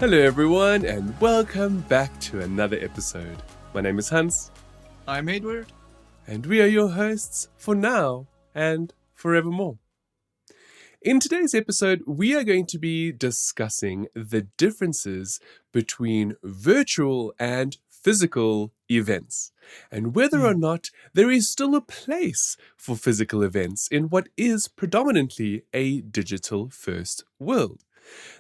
Hello, everyone, and welcome back to another episode. My name is Hans, I'm Edward. and we are your hosts for now and forevermore. In today's episode, we are going to be discussing the differences between virtual and physical events, and whether or not there is still a place for physical events in what is predominantly a digital-first world.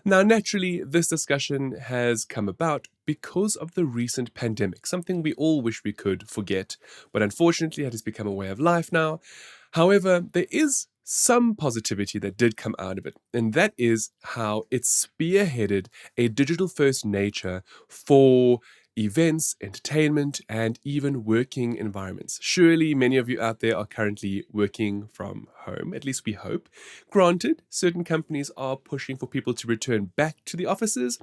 Now, naturally, this discussion has come about because of the recent pandemic, something we all wish we could forget, but unfortunately it has become a way of life now. However, there is some positivity that did come out of it, and that is how it spearheaded a digital-first nature for events, entertainment, and even working environments. Surely many of you out there are currently working from home, at least we hope. Granted, certain companies are pushing for people to return back to the offices,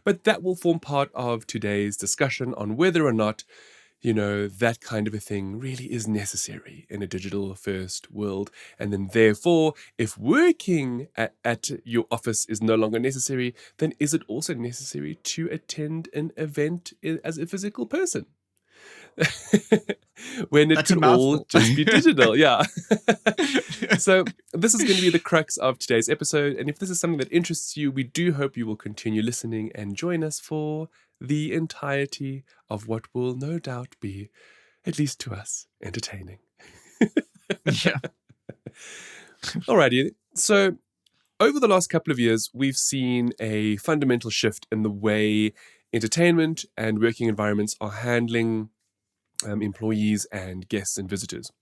but that will form part of today's discussion on whether or not, that kind of a thing really is necessary in a digital first world. And then therefore, if working at your office is no longer necessary, then is it also necessary to attend an event as a physical person? When it That's a could all mouthful. just be digital. Yeah. So this is going to be the crux of today's episode. And if this is something that interests you, we do hope you will continue listening and join us for the entirety of what will no doubt be, at least to us, entertaining. Yeah. Alrighty. So over the last couple of years, we've seen a fundamental shift in the way entertainment and working environments are handling employees and guests and visitors.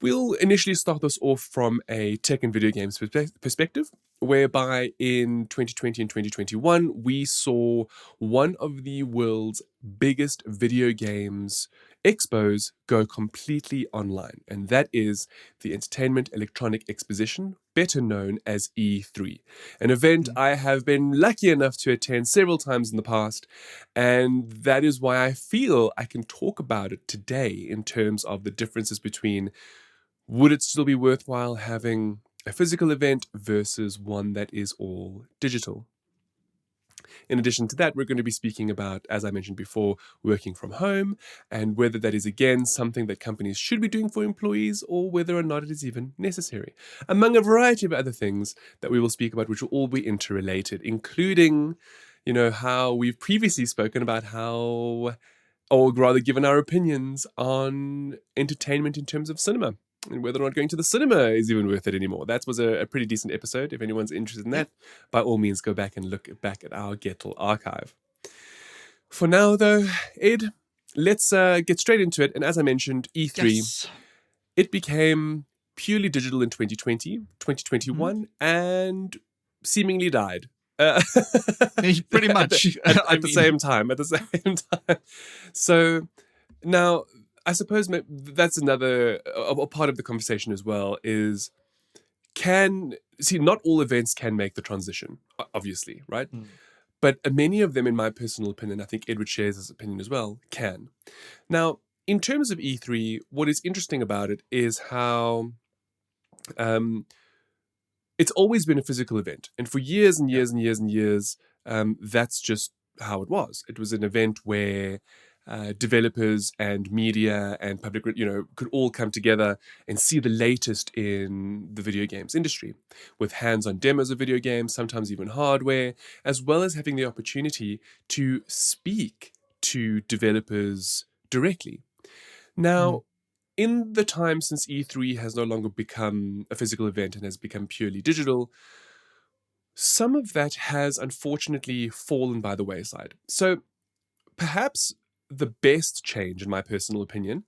We'll initially start this off from a tech and video games perspective, whereby in 2020 and 2021, we saw one of the world's biggest video games expos go completely online, and that is the Entertainment Electronic Exposition, better known as E3, an event I have been lucky enough to attend several times in the past, and that is why I feel I can talk about it today in terms of the differences between would it still be worthwhile having a physical event versus one that is all digital? In addition to that, we're going to be speaking about, as I mentioned before, working from home and whether that is again something that companies should be doing for employees or whether or not it is even necessary, among a variety of other things that we will speak about, which will all be interrelated, including, how we've previously spoken about how, or rather given our opinions on entertainment in terms of cinema, and whether or not going to the cinema is even worth it anymore. That was a pretty decent episode. If anyone's interested in that, by all means, go back and look back at our Gettle archive. For now, though, Ed, let's get straight into it. And as I mentioned, E3, it became purely digital in 2020, 2021, and seemingly died. Pretty much. At the same time. So now, I suppose that's another a part of the conversation as well is not all events can make the transition, obviously, right? But many of them, in my personal opinion, I think Edward shares his opinion as well, can. Now, in terms of E3, what is interesting about it is how it's always been a physical event. And for years and years and years and years, that's just how it was. It was an event where developers and media and public, could all come together and see the latest in the video games industry with hands-on demos of video games, sometimes even hardware, as well as having the opportunity to speak to developers directly. Now, in the time since E3 has no longer become a physical event and has become purely digital, some of that has unfortunately fallen by the wayside. So perhaps the best change, in my personal opinion,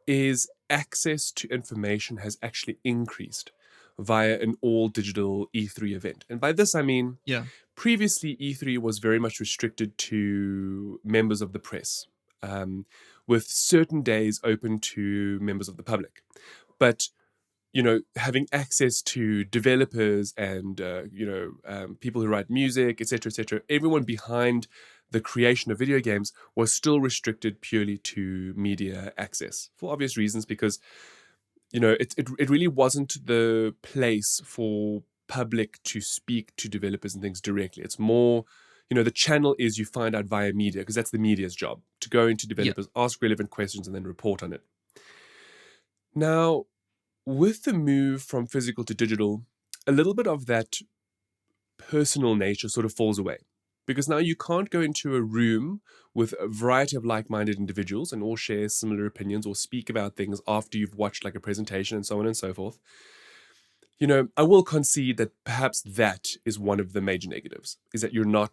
is access to information has actually increased via an all-digital E3 event. And by this I mean, previously E3 was very much restricted to members of the press, with certain days open to members of the public. But having access to developers and people who write music, etc., everyone behind the creation of video games was still restricted purely to media access for obvious reasons, because it really wasn't the place for public to speak to developers and things directly. It's more the channel is you find out via media, because that's the media's job, to go into Yeah. developers, ask relevant questions, and then report on it. Now, with the move from physical to digital, a little bit of that personal nature sort of falls away. Because now you can't go into a room with a variety of like-minded individuals and all share similar opinions or speak about things after you've watched like a presentation and so on and so forth. I will concede that perhaps that is one of the major negatives, is that you're not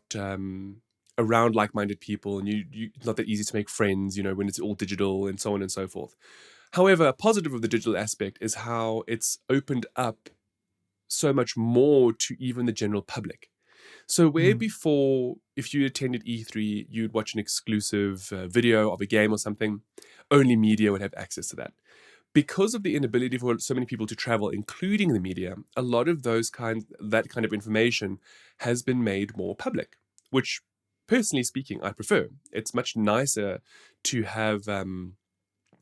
around like-minded people, and it's not that easy to make friends, when it's all digital and so on and so forth. However, a positive of the digital aspect is how it's opened up so much more to even the general public. So where Mm. before, if you attended E3, you'd watch an exclusive video of a game or something, only media would have access to that. Because of the inability for so many people to travel, including the media, a lot of that kind of information has been made more public, which, personally speaking, I prefer. It's much nicer to have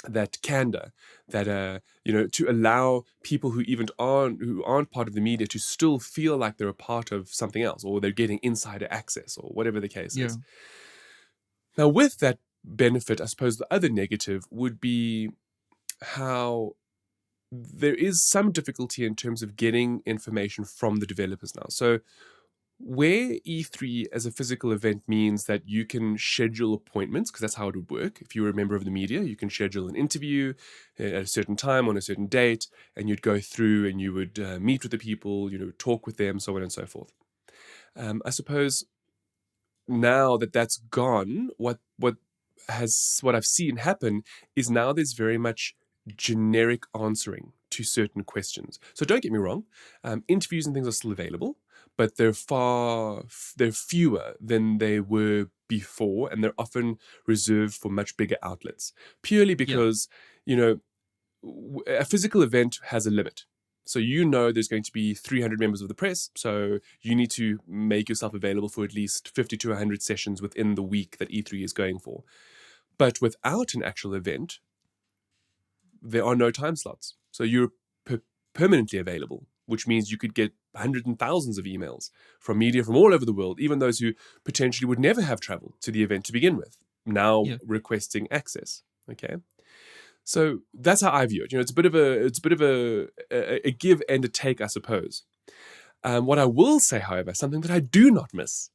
that candor, that to allow people who aren't part of the media to still feel like they're a part of something else, or they're getting insider access, or whatever the case Yeah. is. Now, with that benefit, I suppose the other negative would be how there is some difficulty in terms of getting information from the developers now. So where E3 as a physical event means that you can schedule appointments, because that's how it would work. If you were a member of the media, you can schedule an interview at a certain time on a certain date, and you'd go through and you would meet with the people, talk with them, so on and so forth. I suppose now that that's gone, what I've seen happen is now there's very much generic answering to certain questions. So don't get me wrong, interviews and things are still available, but they're fewer than they were before, and they're often reserved for much bigger outlets, purely because a physical event has a limit. So there's going to be 300 members of the press, so you need to make yourself available for at least 50 to 100 sessions within the week that E3 is going for. But without an actual event, there are no time slots. So you're permanently available, which means you could get hundreds and thousands of emails from media from all over the world, even those who potentially would never have traveled to the event to begin with, now requesting access. Okay. So that's how I view it. It's a bit of a give and a take, I suppose. What I will say, however, something that I do not miss,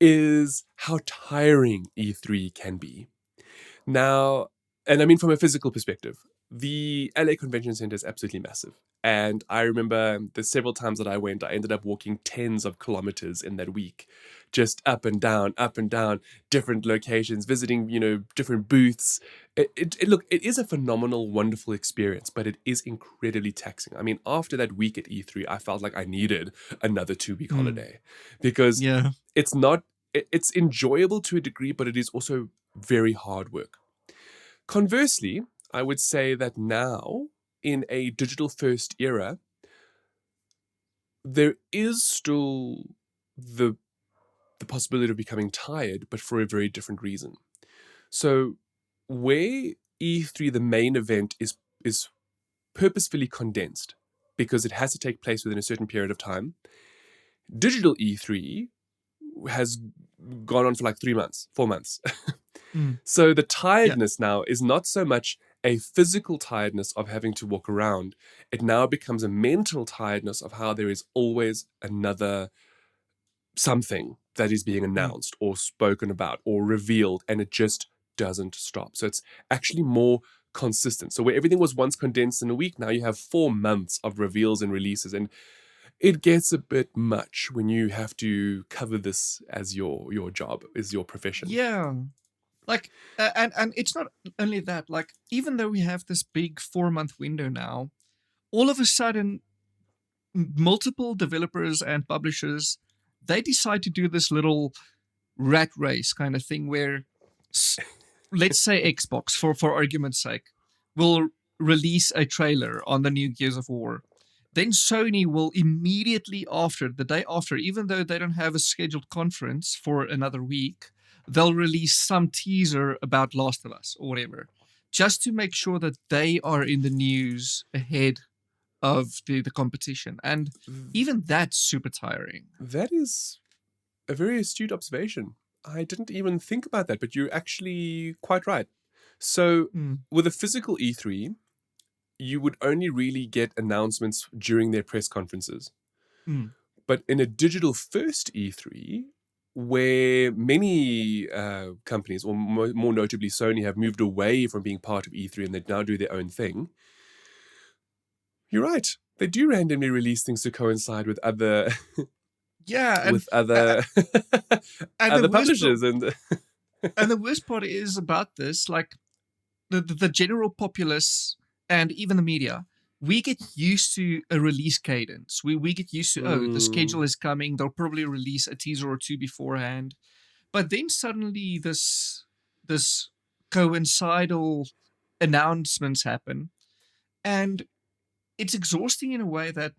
is how tiring E3 can be. Now, and I mean from a physical perspective, the LA Convention Center is absolutely massive. And I remember the several times that I went, I ended up walking tens of kilometers in that week, just up and down, different locations, visiting, different booths. Look, it is a phenomenal, wonderful experience, but it is incredibly taxing. I mean, after that week at E3, I felt like I needed another 2-week holiday, because it's enjoyable to a degree, but it is also very hard work. Conversely, I would say that now, in a digital-first era, there is still the possibility of becoming tired, but for a very different reason. So where E3, the main event, is purposefully condensed because it has to take place within a certain period of time, digital E3 has gone on for like 3 months, 4 months. So the tiredness now is not so much a physical tiredness of having to walk around. It now becomes a mental tiredness of how there is always another something that is being announced or spoken about or revealed, and it just doesn't stop. So it's actually more consistent. So where everything was once condensed in a week, now you have 4 months of reveals and releases, and it gets a bit much when you have to cover this as your job, as your profession. Yeah. Like, and it's not only that, like, even though we have this big 4-month window now, all of a sudden, multiple developers and publishers, they decide to do this little rat race kind of thing where, let's say Xbox, for argument's sake, will release a trailer on the new Gears of War. Then Sony will immediately after, the day after, even though they don't have a scheduled conference for another week, they'll release some teaser about Last of Us or whatever, just to make sure that they are in the news ahead of the competition. And even that's super tiring. That is a very astute observation. I didn't even think about that, but you're actually quite right. So, Mm, with a physical E3, you would only really get announcements during their press conferences. mm, But in a digital first E3, where many companies, or more notably Sony, have moved away from being part of E3 and they now do their own thing, you're right. They do randomly release things to coincide with other yeah, with uh, other and other publishers the worst part is about this, like the general populace and even the media, we get used to a release cadence. We get used to, oh, the schedule is coming. They'll probably release a teaser or two beforehand. But then suddenly this coincidental announcements happen, and it's exhausting in a way that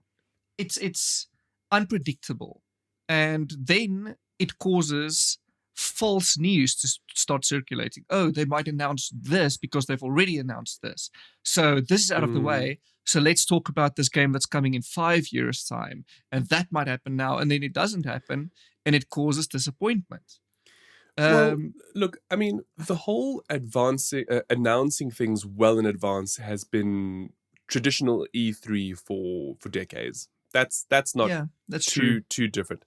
it's unpredictable, and then it causes false news to start circulating. Oh, they might announce this because they've already announced this, so this is out of the Mm. way, so let's talk about this game that's coming in 5 years time, and that might happen now, and then it doesn't happen, and it causes disappointment. Well, um look, I mean, the whole announcing things well in advance has been traditional E3 for decades. That's not yeah, that's true. too different.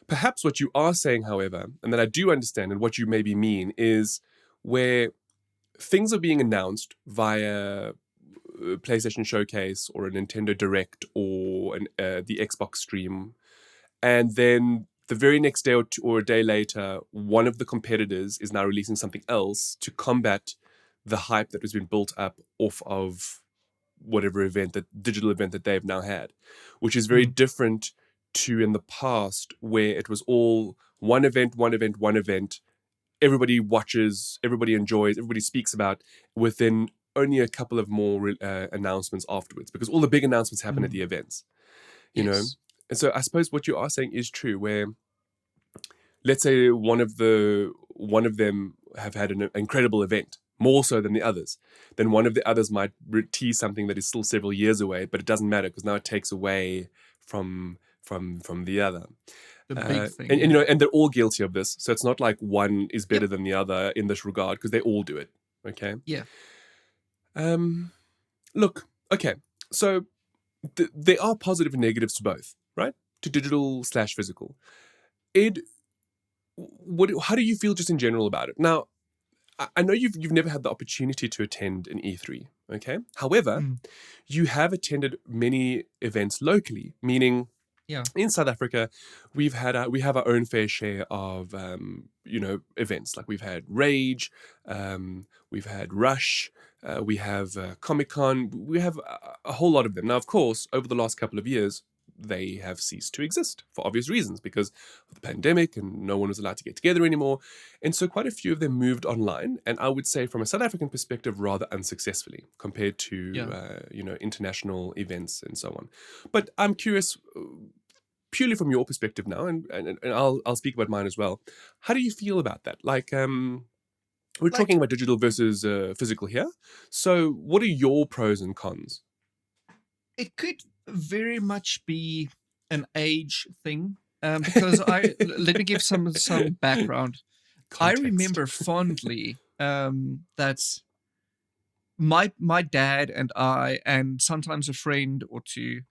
Perhaps what you are saying, however, and that I do understand, and what you maybe mean, is where things are being announced via PlayStation Showcase or a Nintendo Direct or the Xbox Stream, and then the very next day or a day later, one of the competitors is now releasing something else to combat the hype that has been built up off of whatever digital event that they've now had, which is very Mm, different to in the past where it was all one event, one event, one event. Everybody watches, everybody enjoys, everybody speaks about within only a couple of more announcements afterwards, because all the big announcements happen at mm, the events, you know? yes. And so I suppose what you are saying is true, where let's say one of them have had an incredible event, more so than the others, then one of the others might tease something that is still several years away, but it doesn't matter because now it takes away from the other. The big thing, And yeah. and they're all guilty of this, so it's not like one is better Yep. than the other in this regard, because they all do it. Okay. Yeah. Um. Look. Okay. So there are positive and negatives to both, right? To digital/physical. Ed, how do you feel just in general about it? Now, I know you've never had the opportunity to attend an E3, okay? However, Mm, you have attended many events locally, meaning yeah. in South Africa, we have our own fair share of events. Like we've had Rage, we've had Rush, we have Comic Con. We have a whole lot of them. Now, of course, over the last couple of years, they have ceased to exist for obvious reasons because of the pandemic and no one was allowed to get together anymore. And so quite a few of them moved online. And I would say from a South African perspective, rather unsuccessfully compared to, Yeah. international events and so on. But I'm curious, purely from your perspective now, and I'll speak about mine as well. How do you feel about that? Like, we're Like, talking about digital versus physical here. So what are your pros and cons? it could very much be an age thing, because let me give some background. I Context. remember fondly that my dad and I, and sometimes a friend or two,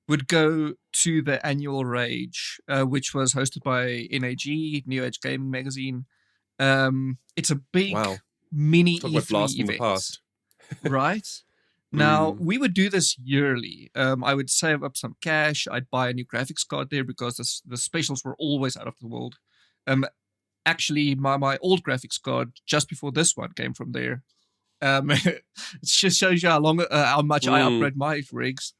would go to the annual Rage, which was hosted by NAG, New Age Gaming Magazine. It's a big Wow. mini Talk about E3 blast from the event, past. right? Now, Mm. we would do this yearly. I would save up some cash. I'd buy a new graphics card there because the specials were always out of the world. Um, Actually, my old graphics card just before this one came from there. It just shows you how much I Mm. upgrade my rigs.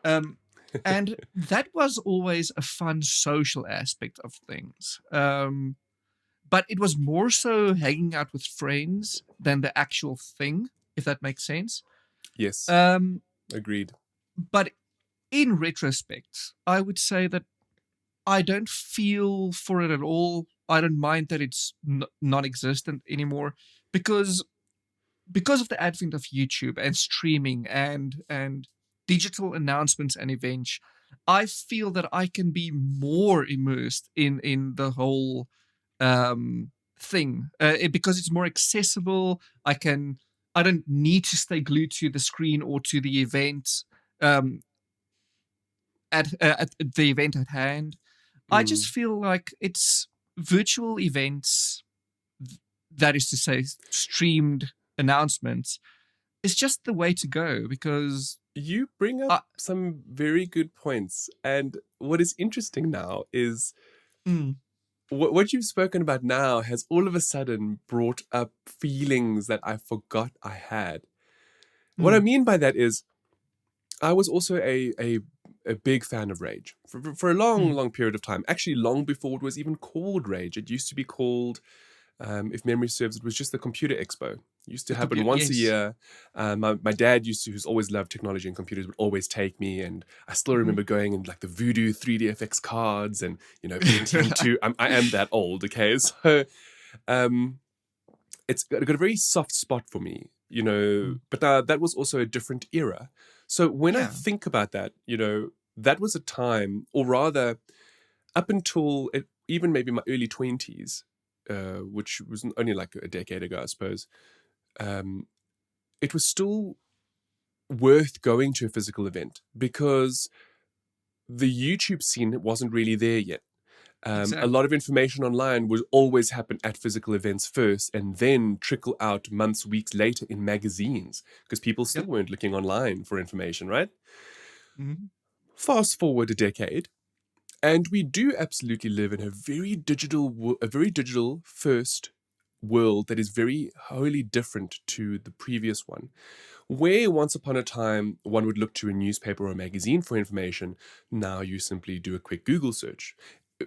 And that was always a fun social aspect of things. But it was more so hanging out with friends than the actual thing, if that makes sense. Yes. Um, Agreed. but in retrospect, I would say that I don't feel for it at all. I don't mind that it's non-existent anymore because of the advent of YouTube and streaming and digital announcements and events. I feel that I can be more immersed in the whole thing because it's more accessible. I don't need to stay glued to the screen or to the event um, at the event at hand. I just Mm. feel like it's virtual events, that is to say, streamed announcements, is just the way to go because You bring up I, some very good points. And what is interesting now is mm, what you've spoken about now has all of a sudden brought up feelings that I forgot I had. What I mm, mean by that is, I was also a big fan of Rage for a mm, long period of time. Actually, long before it was even called Rage. It used to be called, if memory serves, it was just the Computer Expo. It used to the happen computer, once a yes. year. My dad who's always loved technology and computers, would always take me, and I still Mhm. remember going in like the Voodoo 3DFX cards and Pentium 2. I am that old, okay? So um, it's got a very soft spot for me, Mm. but that was also a different era. So when I Yeah. think about that, that was a time, or rather, up until even maybe my early 20s, which was only like a decade ago, I suppose, um, it was still worth going to a physical event because the YouTube scene wasn't really there yet. A lot Exactly. of information online would always happen at physical events first and then trickle out months, weeks later in magazines because people still Yep. weren't looking online for information, right? Mhm. Fast forward a decade, and we do absolutely live in a very digital first world that is very wholly different to the previous one. Where once upon a time one would look to a newspaper or a magazine for information, now you simply do a quick Google search.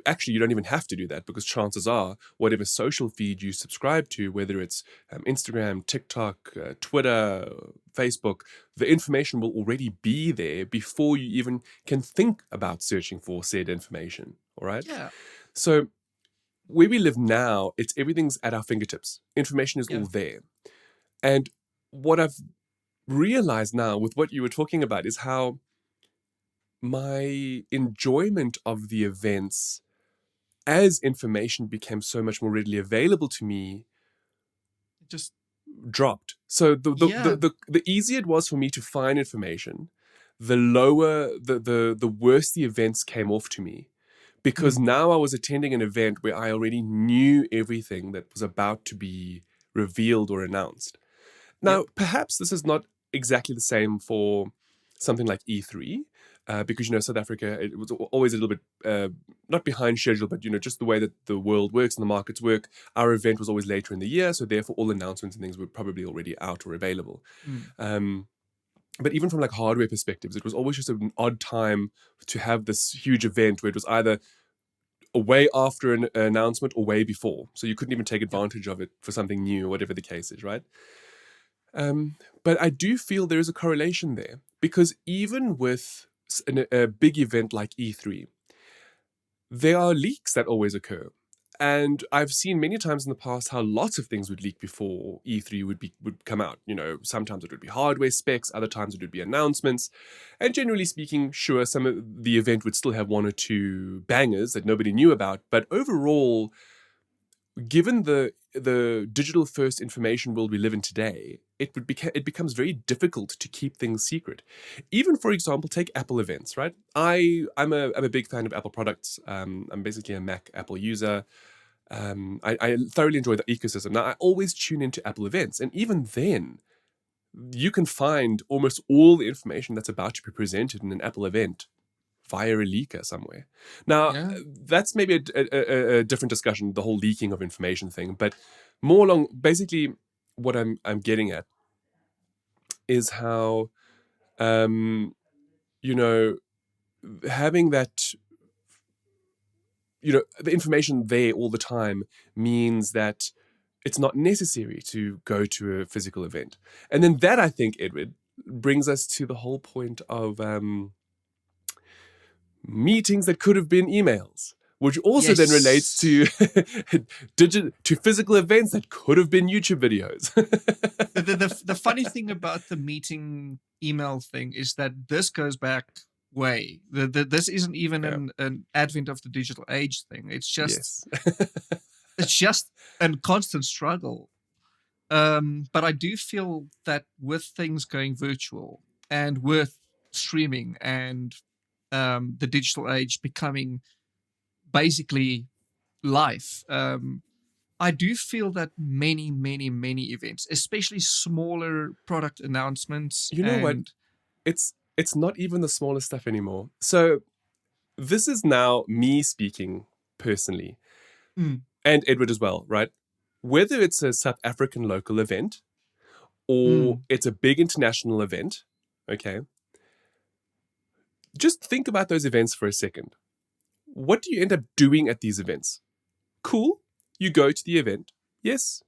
Actually, you don't even have to do that because chances are, whatever social feed you subscribe to, whether it's Instagram, TikTok, Twitter, Facebook, the information will already be there before you even can think about searching for said information. All right. Yeah. So where we live now, everything's at our fingertips. Information is Yeah. all there. And what I've realized now with what you were talking about is how my enjoyment of the events, as information became so much more readily available to me, Just dropped. So yeah. the easier it was for me to find information, the lower the worse the events came off to me. Because Mm. now I was attending an event where I already knew everything that was about to be revealed or announced. Yep. Now, perhaps this is not exactly the same for something like E3, because South Africa, it was always a little bit not behind schedule, but just the way that the world works and the markets work. Our event was always later in the year, so therefore all announcements and things were probably already out or available. Mm. Um, but even from like hardware perspectives, it was always just an odd time to have this huge event where it was either a way after an announcement or way before, so you couldn't even take Yep. advantage of it for something new, or whatever the case is, right? But I do feel there is a correlation there because even with a big event like E3, there are leaks that always occur. And I've seen many times in the past how lots of things would leak before E3 would come out. Sometimes it would be hardware specs, other times it would be announcements. And generally speaking, sure, some of the event would still have one or two bangers that nobody knew about. But overall, given the digital first information world we live in today, it becomes very difficult to keep things secret. Even, for example, take Apple events, right? I'm a big fan of Apple products. I'm basically a Mac Apple user. I thoroughly enjoy the ecosystem. Now, I always tune into Apple events, and even then, you can find almost all the information that's about to be presented in an Apple event via a leaker somewhere. Now, Yeah. that's maybe a different discussion, the whole leaking of information thing, but more along, basically, what I'm getting at is how, um, you know, having that, the information there all the time means that it's not necessary to go to a physical event. And then that, I think, Edward, brings us to the whole point of meetings that could have been emails, which also then relates Yes. to to physical events that could have been YouTube videos. The funny thing about the meeting email thing is that this goes back way. This isn't even Yeah. an advent of the digital age thing. It's just Yes. it's just a constant struggle. But I do feel that with things going virtual and with streaming and the digital age becoming basically life, I do feel that many, many, many events, especially smaller product announcements, You know what? and It's not even the smallest stuff anymore. So this is now me speaking personally, Mm, and Edward as well, right? Whether it's a South African local event or mm, it's a big international event, okay? Just think about those events for a second. What do you end up doing at these events? Cool. You go to the event. Yes.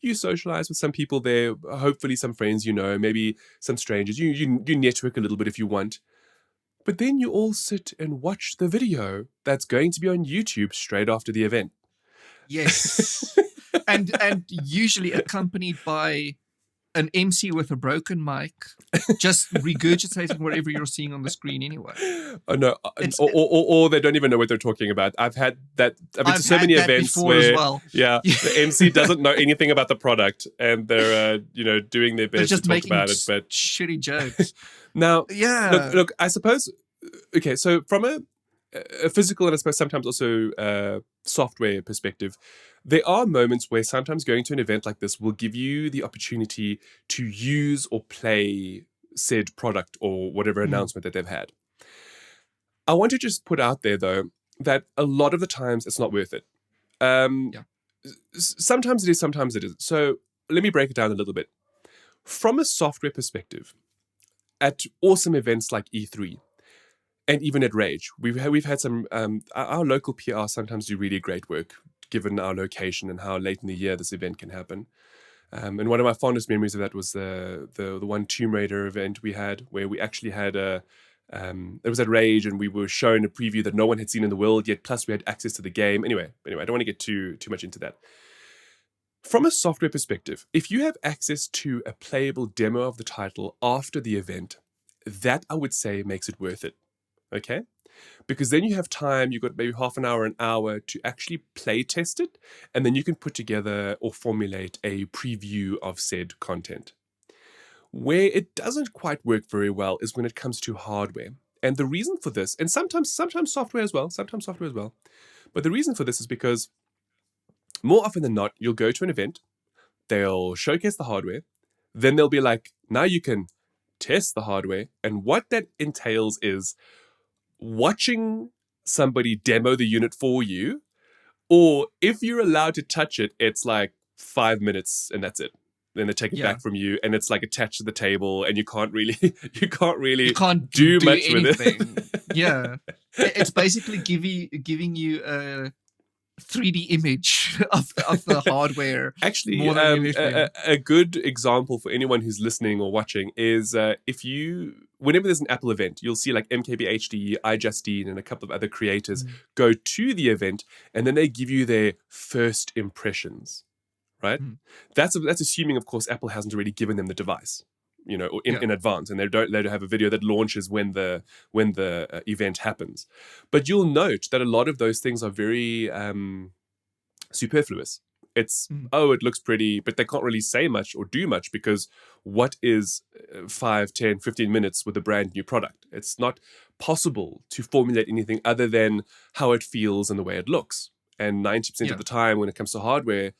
You socialize with some people there, hopefully some friends you know, maybe some strangers. You network a little bit if you want. But then you all sit and watch the video that's going to be on YouTube straight after the event. yes, and usually accompanied by an MC with a broken mic, just regurgitating whatever you're seeing on the screen anyway. Oh no, It's or they don't even know what they're talking about. I've had that. I've been to I've so had many that events before as where, well. yeah, the MC doesn't know anything about the product, and they're doing their They're best to just talk making about it. But shitty jokes. now, Yeah. look, I suppose. Okay, so from a physical and I suppose sometimes also software perspective, there are moments where sometimes going to an event like this will give you the opportunity to use or play said product or whatever Mm, announcement that they've had. I want to just put out there though that a lot of the times it's not worth it. Um, yeah. Sometimes it is, sometimes it isn't. So let me break it down a little bit. From a software perspective, at awesome events like E3, and even at Rage, we've had some our local PR sometimes do really great work given our location and how late in the year this event can happen. And one of my fondest memories of that was the one Tomb Raider event we had where we actually had it was at Rage and we were shown a preview that no one had seen in the world yet. Plus we had access to the game. Anyway, I don't want to get too much into that. From a software perspective, if you have access to a playable demo of the title after the event, that I would say makes it worth it. Okay? Because then you have time, you've got maybe half an hour to actually play test it, and then you can put together or formulate a preview of said content. Where it doesn't quite work very well is when it comes to hardware. And the reason for this, and sometimes software as well, but the reason for this is because more often than not, you'll go to an event, they'll showcase the hardware, then they'll be like, now you can test the hardware. And what that entails is watching somebody demo the unit for you, or if you're allowed to touch it, it's like 5 minutes and that's it. Then they take it Yeah. back from you, and it's like attached to the table, and you can't really You can't do much anything. with it. Yeah. It's basically giving you a 3D image of the hardware. Actually, More than anything. a good example for anyone who's listening or watching is whenever there's an Apple event, you'll see like MKBHD, iJustine, and a couple of other creators go to the event, and then they give you their first impressions, right? Mm. That's assuming, of course, Apple hasn't already given them the device, or in advance, and they don't have a video that launches when the event happens. But you'll note that a lot of those things are very superfluous. It's, it looks pretty, but they can't really say much or do much because what is 5, 10, 15 minutes with a brand new product? It's not possible to formulate anything other than how it feels and the way it looks. And 90% of the time when it comes to hardware,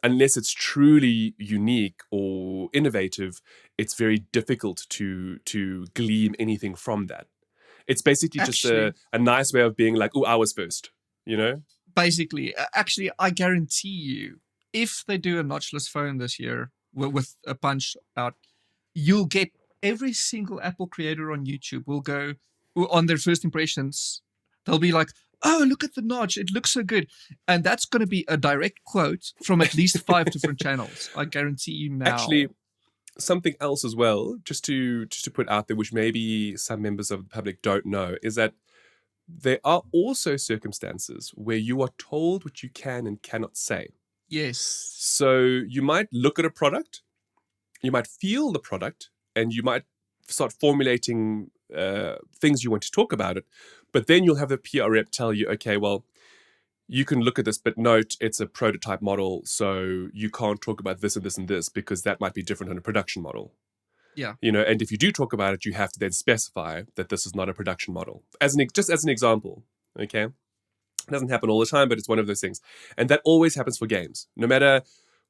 unless it's truly unique or innovative, it's very difficult to glean anything from that. It's basically just a nice way of being like, oh, I was first, Basically, actually, I guarantee you, if they do a notchless phone this year with a punch out, you'll get every single Apple creator on YouTube will go on their first impressions. They'll be like, oh, look at the notch. It looks so good. And that's going to be a direct quote from at least 5 different channels. I guarantee you now. Actually, something else as well, just to put out there, which maybe some members of the public don't know, is that there are also circumstances where you are told what you can and cannot say. Yes. So you might look at a product, you might feel the product, and you might start formulating things you want to talk about it. But then you'll have the PR rep tell you, okay, well, you can look at this, but note it's a prototype model, so you can't talk about this and this and this because that might be different on a production model. Yeah. And if you do talk about it, you have to then specify that this is not a production model. Just as an example, okay? It doesn't happen all the time, but it's one of those things. And that always happens for games. No matter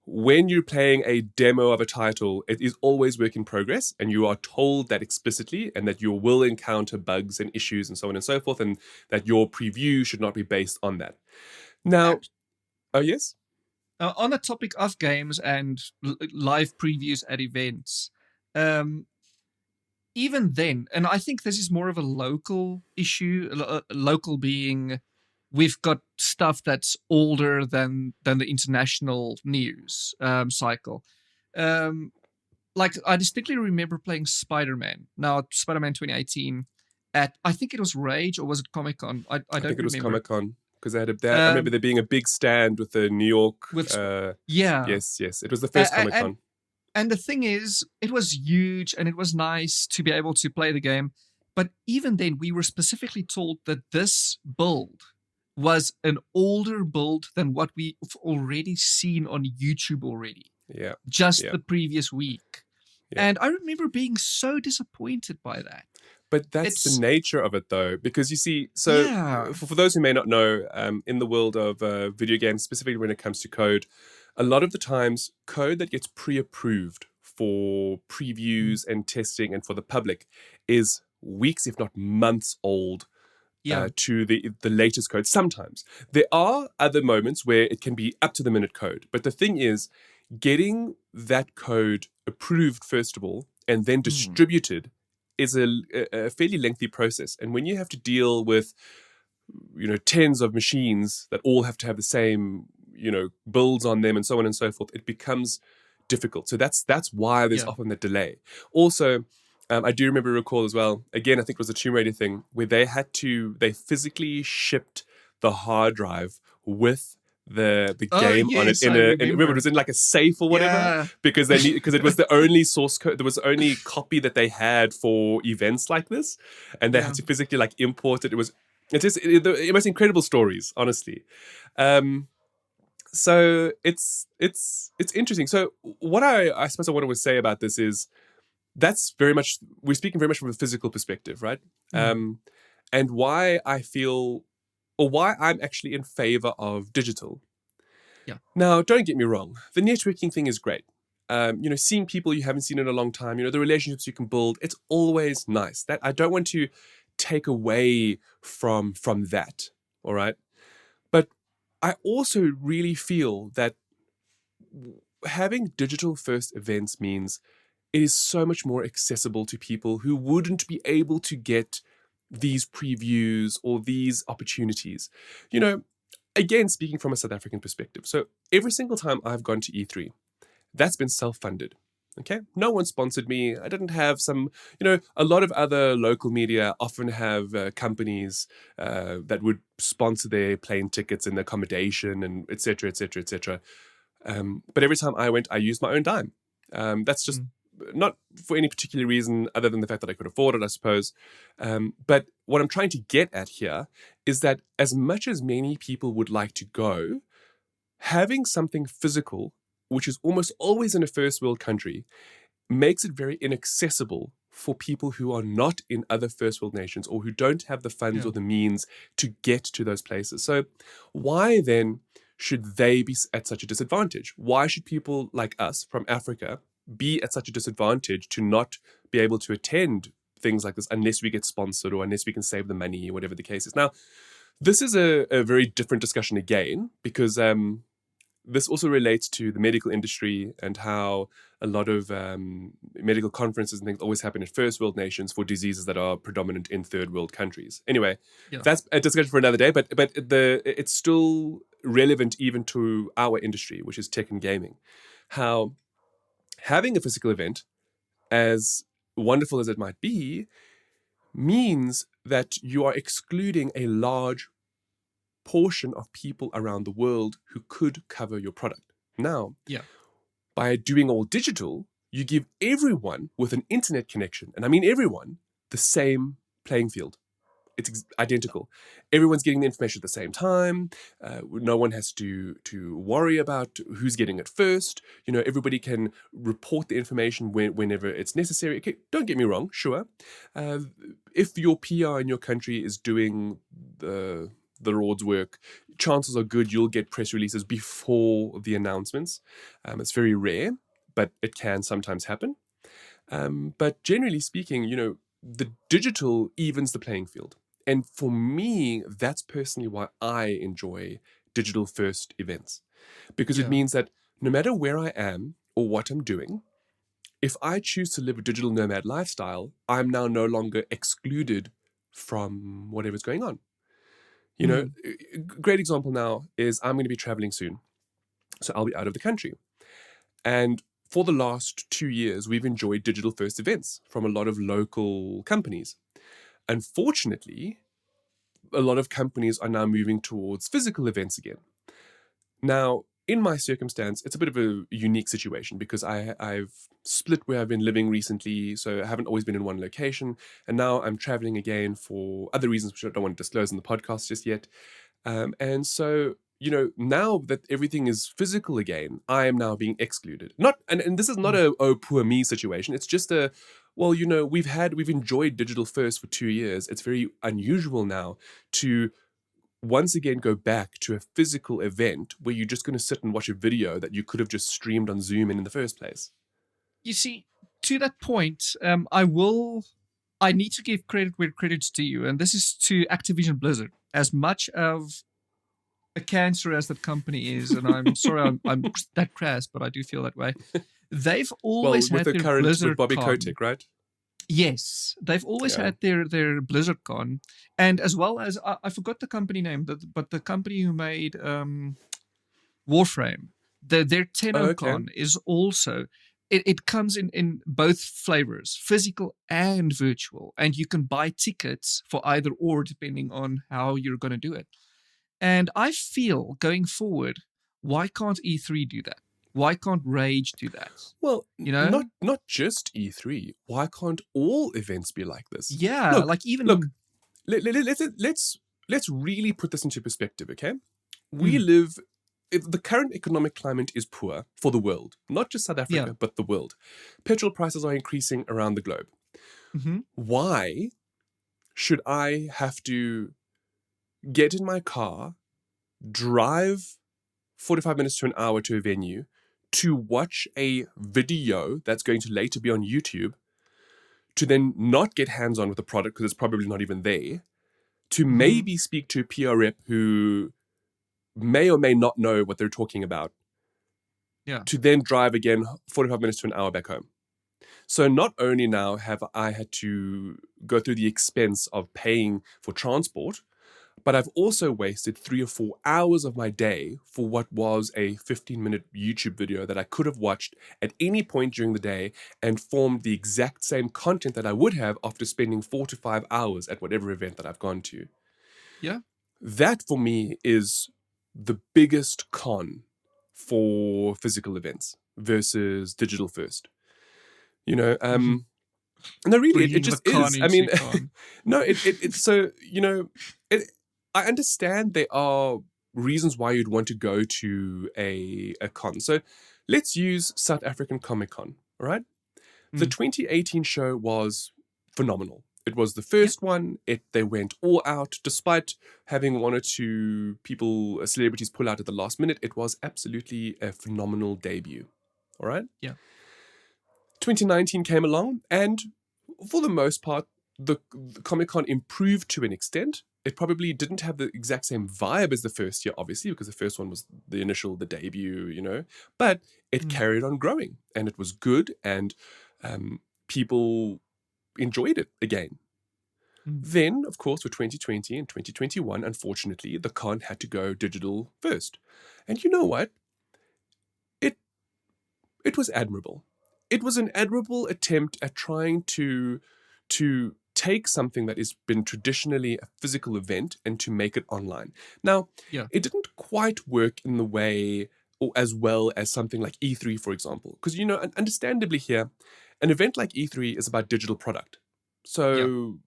when you're playing a demo of a title, it is always work in progress, and you are told that explicitly, and that you will encounter bugs and issues and so on and so forth, and that your preview should not be based on that. Now, oh yes? On the topic of games and live previews at events, even then, and I think this is more of a local issue, local being we've got stuff that's older than the international news cycle. Like I distinctly remember playing Spider-Man. Now Spider-Man 2018 at, I think it was Rage, or was it Comic-Con? I don't remember. I think it was Comic-Con, because they had I remember there being a big stand with the New York. Yeah. Yes. It was the first Comic-Con. And the thing is, it was huge and it was nice to be able to play the game. But even then, we were specifically told that this build was an older build than what we've already seen on YouTube already. Yeah. Just the previous week. Yeah. And I remember being so disappointed by that. But that's the nature of it, though, because you see, so for those who may not know, in the world of video games, specifically when it comes to code, a lot of the times code that gets pre-approved for previews and testing and for the public is weeks, if not months old. To the latest code. Sometimes there are other moments where it can be up to the minute code, but the thing is getting that code approved first of all and then distributed is a fairly lengthy process. And when you have to deal with tens of machines that all have to have the same builds on them and so on and so forth, it becomes difficult. So that's why there's often the delay. Also, I do recall as well, again, I think it was a Tomb Raider thing, where they physically shipped the hard drive with the game on it remember it was in like a safe or whatever, because it was the only source code, there was the only copy that they had for events like this, and they had to physically like import it. It's just the most incredible stories, honestly. So it's interesting. So what I suppose I want to say about this is, that's we're speaking very much from a physical perspective, right? And why I feel, or why I'm actually in favor of digital. Yeah. Now, don't get me wrong. The networking thing is great. Seeing people you haven't seen in a long time, the relationships you can build, it's always nice. That I don't want to take away from that, all right? But I also really feel that having digital first events means it is so much more accessible to people who wouldn't be able to get these previews or these opportunities. Again, speaking from a South African perspective. So every single time I've gone to E3, that's been self-funded. Okay? No one sponsored me. I didn't have a lot of other local media often have companies that would sponsor their plane tickets and accommodation and et cetera, et cetera, et cetera. But every time I went, I used my own dime. That's just not for any particular reason other than the fact that I could afford it, I suppose. But what I'm trying to get at here is that as much as many people would like to go, having something physical, which is almost always in a first world country, makes it very inaccessible for people who are not in other first world nations or who don't have the funds or the means to get to those places. So why then should they be at such a disadvantage? Why should people like us from Africa be at such a disadvantage to not be able to attend things like this unless we get sponsored or unless we can save the money, whatever the case is? Now, this is a very different discussion again, because this also relates to the medical industry and how a lot of medical conferences and things always happen in first world nations for diseases that are predominant in third world countries. Anyway, that's a discussion for another day, but it's still relevant even to our industry, which is tech and gaming. How having a physical event, as wonderful as it might be, means that you are excluding a large portion of people around the world who could cover your product. Now, by doing all digital, you give everyone with an internet connection, and I mean everyone, the same playing field. It's identical. Everyone's getting the information at the same time. No one has to worry about who's getting it first. Everybody can report the information whenever it's necessary. Okay, don't get me wrong, sure. If your PR in your country is doing the Lord's work, chances are good you'll get press releases before the announcements. It's very rare, but it can sometimes happen. But generally speaking, the digital evens the playing field. And for me, that's personally why I enjoy digital first events. Because it Yeah. means that no matter where I am or what I'm doing, if I choose to live a digital nomad lifestyle, I'm now no longer excluded from whatever's going on. Mm. A great example now is I'm going to be traveling soon. So I'll be out of the country. And for the last 2 years, we've enjoyed digital first events from a lot of local companies. Unfortunately, a lot of companies are now moving towards physical events again. Now, in my circumstance, it's a bit of a unique situation because I've split where I've been living recently, so I haven't always been in one location, and now I'm traveling again for other reasons which I don't want to disclose in the podcast just yet. And so, now that everything is physical again, I am now being excluded. And this is not a oh poor me situation. It's just we've enjoyed digital first for 2 years. It's very unusual now to once again go back to a physical event where you're just going to sit and watch a video that you could have just streamed on Zoom in the first place. You see, to that point, I need to give credit where credit's due, and this is to Activision Blizzard. As much of a cancer as that company is, and I'm sorry I'm that crass, but I do feel that way. They've always with had the their current Blizzard with Bobby Con. Kotick, right? Yes, they've always Yeah. had their BlizzardCon, and as well as I forgot the company name, but the company who made Warframe, their TennoCon is also it comes in both flavors, physical and virtual, and you can buy tickets for either or depending on how you're going to do it. And I feel going forward, why can't E3 do that? Why can't Rage do that? Well, know? not just E3. Why can't all events be like this? Yeah, like even look. Let's really put this into perspective, okay? We live. The current economic climate is poor for the world, not just South Africa, but the world. Petrol prices are increasing around the globe. Mm-hmm. Why should I have to get in my car, drive 45 minutes to an hour to a venue to watch a video that's going to later be on YouTube, to then not get hands-on with the product because it's probably not even there, to maybe speak to a PR rep who may or may not know what they're talking about, to then drive again 45 minutes to an hour back home. So not only now have I had to go through the expense of paying for transport, but I've also wasted 3 or 4 hours of my day for what was a 15-minute YouTube video that I could have watched at any point during the day and formed the exact same content that I would have after spending 4 to 5 hours at whatever event that I've gone to. Yeah. That for me is the biggest con for physical events versus digital first. No, really, it just is. I mean, no, it's so, I understand there are reasons why you'd want to go to a con. So let's use South African Comic Con, all right? The 2018 show was phenomenal. It was the first one. They went all out, despite having 1 or 2 celebrities pull out at the last minute. It was absolutely a phenomenal debut, all right? Yeah. 2019 came along, and for the most part, the Comic-Con improved to an extent. It probably didn't have the exact same vibe as the first year, obviously, because the first one was the debut, but it carried on growing, and it was good, and people enjoyed it again. Then, of course, for 2020 and 2021, unfortunately, the con had to go digital first. And you know what? It was admirable. It was an admirable attempt at trying to take something that has been traditionally a physical event and to make it online. Now, it didn't quite work in the way or as well as something like E3, for example. Because, understandably here, an event like E3 is about digital product. So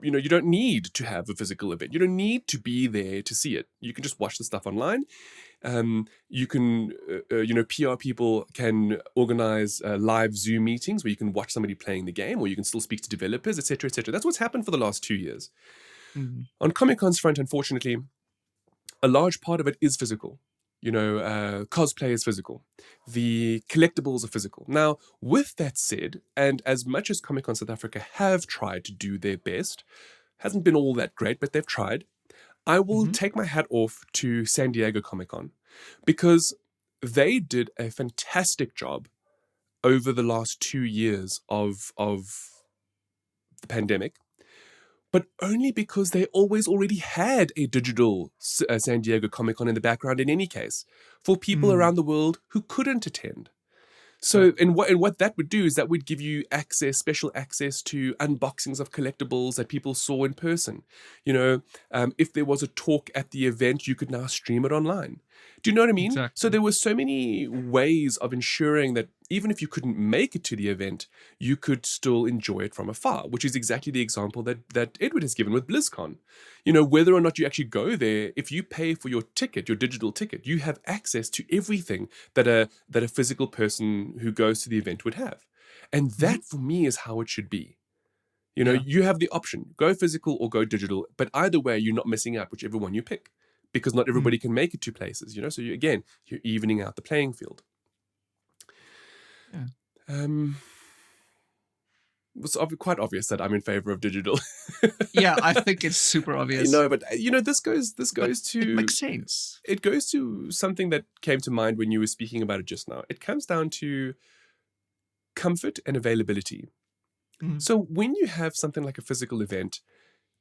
you don't need to have a physical event. You don't need to be there to see it. You can just watch the stuff online. You can, PR people can organize live Zoom meetings where you can watch somebody playing the game, or you can still speak to developers, etc., etc. That's what's happened for the last 2 years. Mhm. On Comic-Con's front, unfortunately, a large part of it is physical. Cosplay is physical. The collectibles are physical. Now, with that said, and as much as Comic-Con South Africa have tried to do their best, hasn't been all that great, but they've tried. I will Mhm. take my hat off to San Diego Comic-Con because they did a fantastic job over the last 2 years of the pandemic, but only because they already had a digital San Diego Comic-Con in the background in any case, for people Mm. around the world who couldn't attend. So, Exactly. and what that would do is that would give you special access to unboxings of collectibles that people saw in person. If there was a talk at the event, you could now stream it online. Do you know what I mean? So Exactly. there were so many ways of ensuring that even if you couldn't make it to the event, you could still enjoy it from afar, which is exactly the example that Edward has given with BlizzCon. Whether or not you actually go there, if you pay for your ticket, your digital ticket, you have access to everything that a physical person who goes to the event would have. And that for me is how it should be. Yeah. You have the option, go physical or go digital, but either way, you're not missing out whichever one you pick, because not everybody can make it to places, so you're evening out the playing field. Yeah. It's quite obvious that I'm in favor of digital. Yeah, I think it's super obvious. But this goes But to it makes sense. it goes to something that came to mind when you were speaking about it just now. It comes down to comfort and availability. Mhm. So when you have something like a physical event,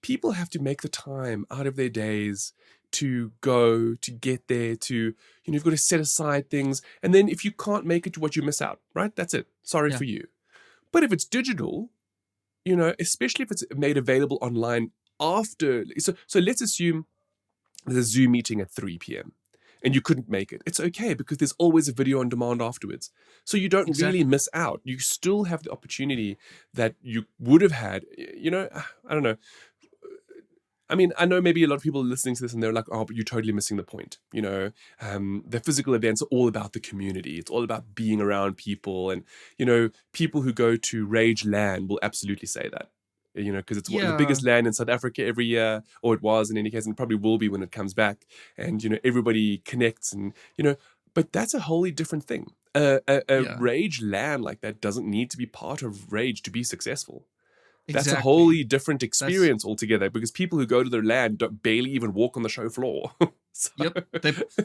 people have to make the time out of their days to go, to get there, to, you've got to set aside things. And then if you can't make it to what you miss out, right? That's it. Sorry Yeah. for you. But if it's digital, especially if it's made available online after, so let's assume there's a Zoom meeting at 3 p.m. and you couldn't make it. It's okay because there's always a video on demand afterwards. So you don't really Exactly. miss out. You still have the opportunity that you would have had, I don't know. I mean, I know maybe a lot of people are listening to this and they're like, oh, but you're totally missing the point. The physical events are all about the community. It's all about being around people. And, people who go to Rage LAN will absolutely say that, because it's the biggest LAN in South Africa every year, or it was in any case, and probably will be when it comes back. And, everybody connects and, but that's a wholly different thing. A Rage LAN like that doesn't need to be part of Rage to be successul. That's a wholly different experience altogether, because people who go to their LAN barely even walk on the show floor. Yep.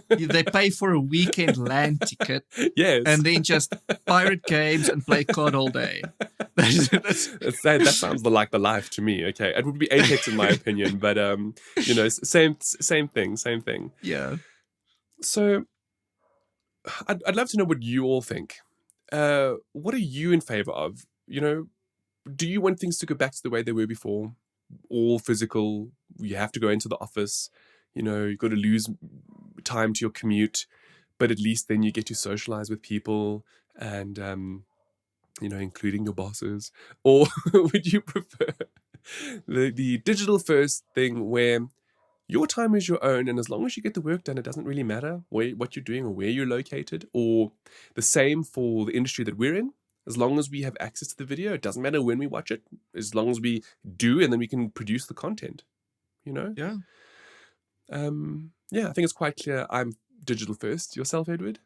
They pay for a weekend LAN ticket. Yes. And then just pirate games and play COD all day. That sounds like the life to me. Okay. It would be Apex in my opinion, but same thing. Yeah. So I'd love to know what you all think. What are you in favor of? Do you want things to go back to the way they were before? All physical, you have to go into the office, you've got to lose time to your commute, but at least then you get to socialize with people and, including your bosses? Or would you prefer the digital first thing where your time is your own, and as long as you get the work done, it doesn't really matter what you're doing or where you're located? Or the same for the industry that we're in? As long as we have access to the video, it doesn't matter when we watch it, as long as we do, and then we can produce the content, Yeah. I think it's quite clear I'm digital first. Yourself, Edward?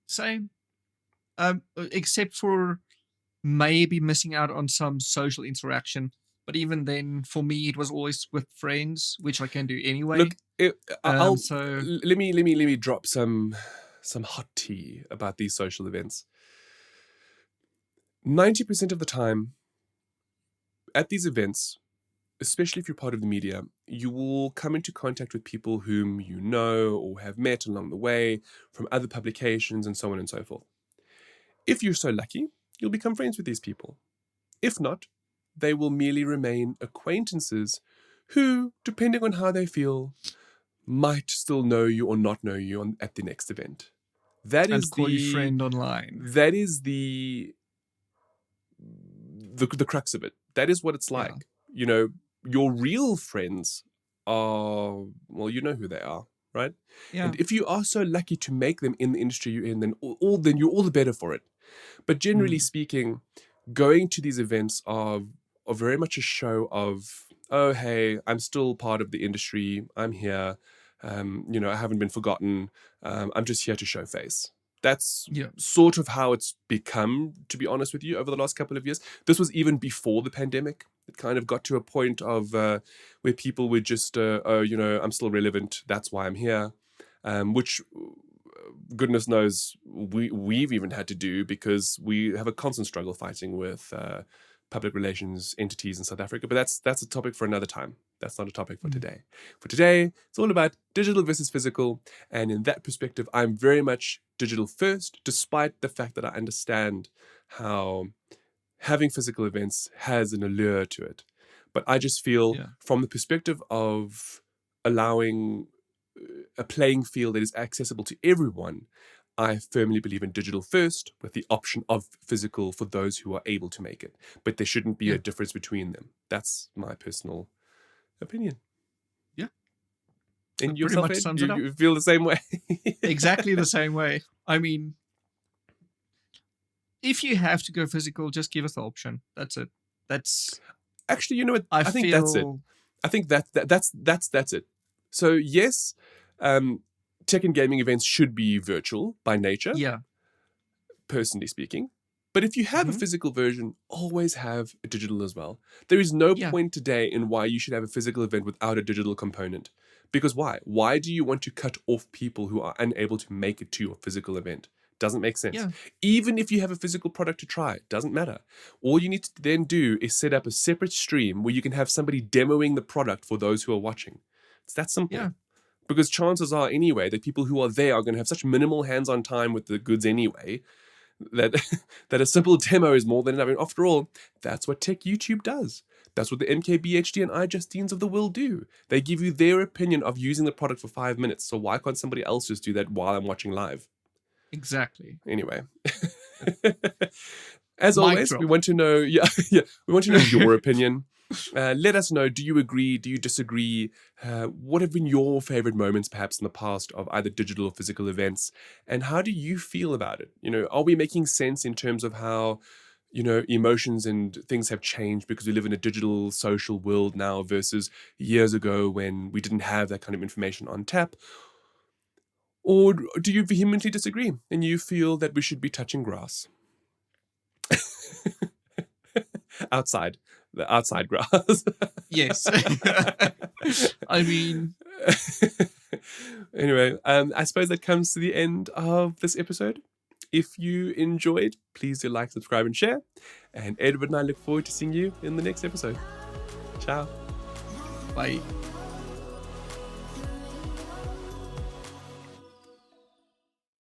Same. Except for maybe missing out on some social interaction. But even then, for me, it was always with friends, which I can do anyway. Look, so let me drop some hot tea about these social events. 90% of the time at these events, especially if you're part of the media, you will come into contact with people whom you know or have met along the way from other publications and so on and so forth. If you're so lucky, you'll become friends with these people. If not, they will merely remain acquaintances who, depending on how they feel, might still know you or not know you at the next event. That is call you friend online. That is the the crux of it. That is what it's Yeah. like. You know, your real friends are, well, you know who they are, right? Yeah. And if you are so lucky to make them in the industry you're in, then then you're all the better for it. But generally speaking, going to these events are very much a show of, oh, hey, I'm still part of the industry. I'm here. You know, I haven't been forgotten. I'm just here to show face. That's Yeah. sort of how it's become, to be honest with you, over the last couple of years. This was even before the pandemic. It kind of got to a point of where people were just, oh, you know, I'm still relevant. That's why I'm here. Which goodness knows we've even had to do, because we have a constant struggle fighting with public relations entities in South Africa. But that's a topic for another time. That's not a topic for today. For today, it's all about digital versus physical. And in that perspective, I'm very much digital first, despite the fact that I understand how having physical events has an allure to it. But I just feel from the perspective of allowing a playing field that is accessible to everyone, I firmly believe in digital first, with the option of physical for those who are able to make it. But there shouldn't be a difference between them. That's my personal opinion. Yeah. And that yourself, pretty much sums it up. You feel the same way? Exactly the same way. I mean, if you have to go physical, just give us the option. That's it. That's actually, you know what? I think feel... that's it. I think that's it. So yes, tech and gaming events should be virtual by nature. Yeah. Personally speaking. But if you have a physical version, always have a digital as well. There is no point today in why you should have a physical event without a digital component. Because why? Why do you want to cut off people who are unable to make it to your physical event? Doesn't make sense. Yeah. Even if you have a physical product to try, doesn't matter. All you need to then do is set up a separate stream where you can have somebody demoing the product for those who are watching. It's that simple. Yeah. Because chances are anyway that people who are there are going to have such minimal hands-on time with the goods anyway, that a simple demo is more than enough. And after all, that's what Tech YouTube does. That's what the MKBHD and iJustines of the world do. They give you their opinion of using the product for 5 minutes. So why can't somebody else just do that while I'm watching live? Exactly. Anyway. As always, we want to know, we want to know your opinion. Let us know, do you agree, do you disagree? What have been your favorite moments perhaps in the past of either digital or physical events? And how do you feel about it? You know, are we making sense in terms of how, you know, emotions and things have changed because we live in a digital social world now versus years ago when we didn't have that kind of information on tap? Or do you vehemently disagree and you feel that we should be touching grass? Outside. The outside grass. Yes. I mean... Anyway, I suppose that comes to the end of this episode. If you enjoyed, please do like, subscribe, and share. And Edward and I look forward to seeing you in the next episode. Ciao. Bye.